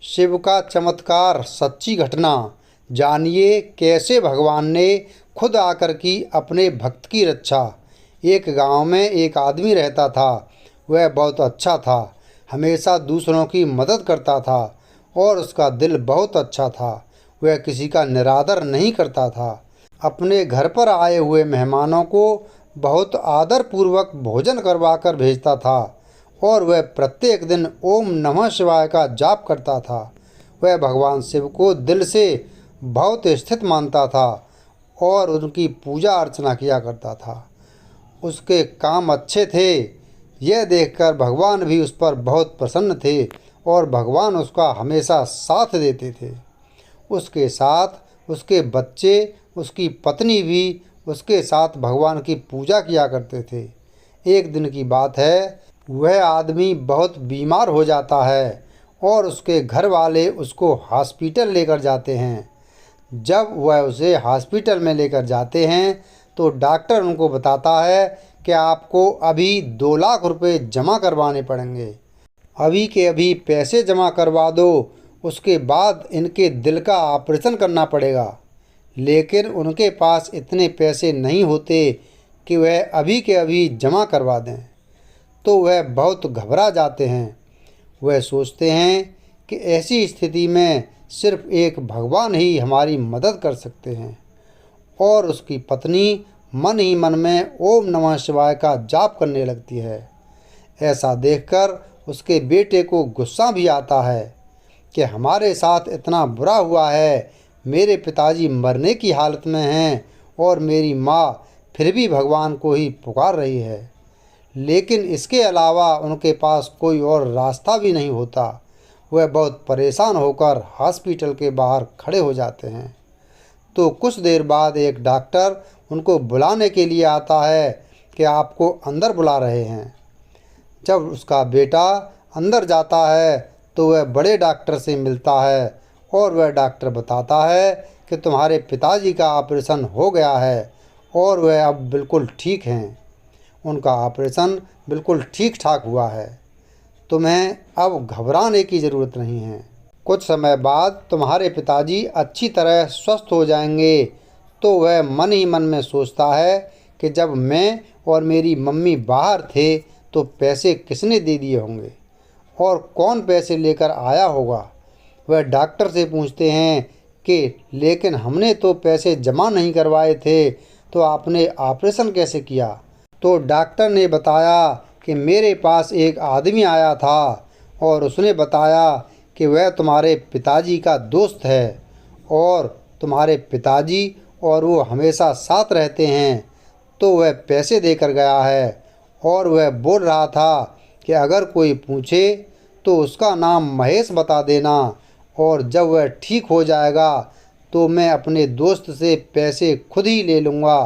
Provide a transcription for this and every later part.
शिव का चमत्कार, सच्ची घटना। जानिए कैसे भगवान ने खुद आकर की अपने भक्त की रक्षा। एक गांव में एक आदमी रहता था। वह बहुत अच्छा था, हमेशा दूसरों की मदद करता था और उसका दिल बहुत अच्छा था। वह किसी का निरादर नहीं करता था। अपने घर पर आए हुए मेहमानों को बहुत आदरपूर्वक भोजन करवाकर भेजता था और वह प्रत्येक दिन ओम नमः शिवाय का जाप करता था। वह भगवान शिव को दिल से बहुत स्थित मानता था और उनकी पूजा अर्चना किया करता था। उसके काम अच्छे थे, यह देखकर भगवान भी उस पर बहुत प्रसन्न थे और भगवान उसका हमेशा साथ देते थे। उसके साथ उसके बच्चे, उसकी पत्नी भी उसके साथ भगवान की पूजा किया करते थे। एक दिन की बात है, वह आदमी बहुत बीमार हो जाता है और उसके घर वाले उसको हॉस्पिटल लेकर जाते हैं। जब वह उसे हॉस्पिटल में लेकर जाते हैं तो डॉक्टर उनको बताता है कि आपको अभी 2 लाख रुपए जमा करवाने पड़ेंगे। अभी के अभी पैसे जमा करवा दो, उसके बाद इनके दिल का ऑपरेशन करना पड़ेगा। लेकिन उनके पास इतने पैसे नहीं होते कि वह अभी के अभी जमा करवा दें। तो वह बहुत घबरा जाते हैं। वह सोचते हैं कि ऐसी स्थिति में सिर्फ एक भगवान ही हमारी मदद कर सकते हैं। और उसकी पत्नी मन ही मन में ओम नमः शिवाय का जाप करने लगती है। ऐसा देखकर उसके बेटे को गुस्सा भी आता है कि हमारे साथ इतना बुरा हुआ है। मेरे पिताजी मरने की हालत में हैं और मेरी माँ फिर भी भगवान को ही पुकार रही है। लेकिन इसके अलावा उनके पास कोई और रास्ता भी नहीं होता। वह बहुत परेशान होकर हॉस्पिटल के बाहर खड़े हो जाते हैं। तो कुछ देर बाद एक डॉक्टर उनको बुलाने के लिए आता है कि आपको अंदर बुला रहे हैं। जब उसका बेटा अंदर जाता है तो वह बड़े डॉक्टर से मिलता है और वह डॉक्टर बताता है कि तुम्हारे पिताजी का ऑपरेशन हो गया है और वह अब बिल्कुल ठीक हैं। उनका ऑपरेशन बिल्कुल ठीक ठाक हुआ है। तुम्हें अब घबराने की ज़रूरत नहीं है। कुछ समय बाद तुम्हारे पिताजी अच्छी तरह स्वस्थ हो जाएंगे। तो वह मन ही मन में सोचता है कि जब मैं और मेरी मम्मी बाहर थे तो पैसे किसने दे दिए होंगे और कौन पैसे लेकर आया होगा। वह डॉक्टर से पूछते हैं कि लेकिन हमने तो पैसे जमा नहीं करवाए थे, तो आपने ऑपरेशन कैसे किया। तो डॉक्टर ने बताया कि मेरे पास एक आदमी आया था और उसने बताया कि वह तुम्हारे पिताजी का दोस्त है और तुम्हारे पिताजी और वो हमेशा साथ रहते हैं। तो वह पैसे देकर गया है और वह बोल रहा था कि अगर कोई पूछे तो उसका नाम महेश बता देना और जब वह ठीक हो जाएगा तो मैं अपने दोस्त से पैसे खुद ही ले लूँगा।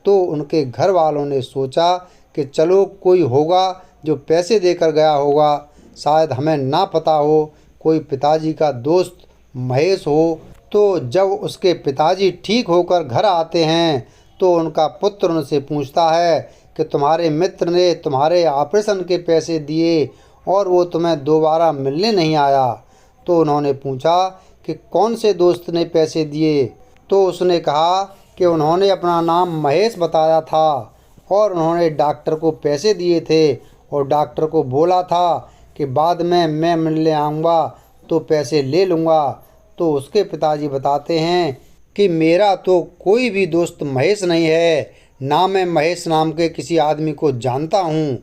तो उनके घर वालों ने सोचा कि चलो कोई होगा जो पैसे देकर गया होगा, शायद हमें ना पता हो, कोई पिताजी का दोस्त महेश हो। तो जब उसके पिताजी ठीक होकर घर आते हैं तो उनका पुत्र उनसे पूछता है कि तुम्हारे मित्र ने तुम्हारे ऑपरेशन के पैसे दिए और वो तुम्हें दोबारा मिलने नहीं आया। तो उन्होंने पूछा कि कौन से दोस्त ने पैसे दिए। तो उसने कहा कि उन्होंने अपना नाम महेश बताया था और उन्होंने डॉक्टर को पैसे दिए थे और डॉक्टर को बोला था कि बाद में मैं मिलने आऊँगा तो पैसे ले लूँगा। तो उसके पिताजी बताते हैं कि मेरा तो कोई भी दोस्त महेश नहीं है, ना मैं महेश नाम के किसी आदमी को जानता हूँ।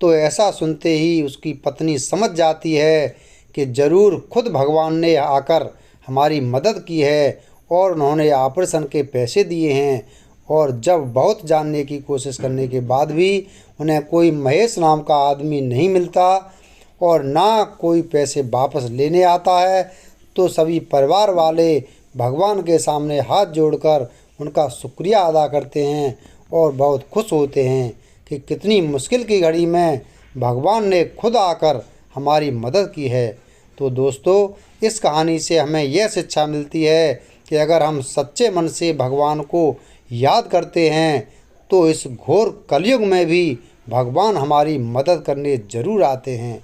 तो ऐसा सुनते ही उसकी पत्नी समझ जाती है कि ज़रूर खुद भगवान ने आकर हमारी मदद की है और उन्होंने ऑपरेशन के पैसे दिए हैं। और जब बहुत जानने की कोशिश करने के बाद भी उन्हें कोई महेश नाम का आदमी नहीं मिलता और ना कोई पैसे वापस लेने आता है, तो सभी परिवार वाले भगवान के सामने हाथ जोड़कर उनका शुक्रिया अदा करते हैं और बहुत खुश होते हैं कि कितनी मुश्किल की घड़ी में भगवान ने खुद आकर हमारी मदद की है। तो दोस्तों, इस कहानी से हमें यह शिक्षा मिलती है कि अगर हम सच्चे मन से भगवान को याद करते हैं तो इस घोर कलयुग में भी भगवान हमारी मदद करने ज़रूर आते हैं,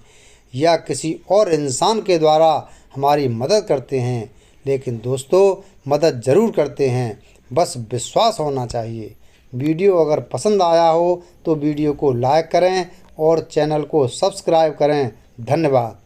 या किसी और इंसान के द्वारा हमारी मदद करते हैं, लेकिन दोस्तों मदद ज़रूर करते हैं, बस विश्वास होना चाहिए। वीडियो अगर पसंद आया हो तो वीडियो को लाइक करें और चैनल को सब्सक्राइब करें। धन्यवाद।